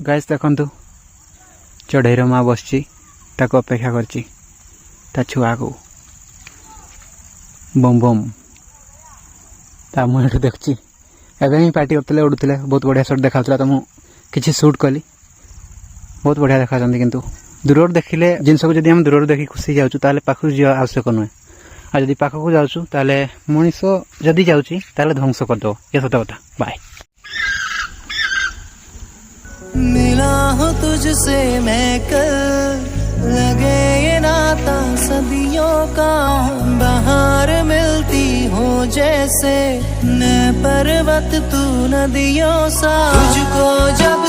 Guys देखंतु चढ़ेईर माँ बसची ताको अपेक्षा करची ता छुआ को बम बम ता मुझे देखची एवं ही पार्टी करते उड़ूले बहुत बढ़िया शॉट देखा तो मुझे किसी शूट कली बहुत बढ़िया देखा किंतु दूर देखिले जिनस को जब हम दूर देखी खुशी जाऊँ ताले पाखक जा आवश्यक नुहे आ जब पाखक जाऊँ ताले मनीष जदि जाऊँगी ताले ध्वंस करदे ये सत कथा बाय। मिला हूँ तुझसे मैं कल लगे ये नाता सदियों का बाहर मिलती हो जैसे मैं पर्वत तू नदियों सा तुझको जब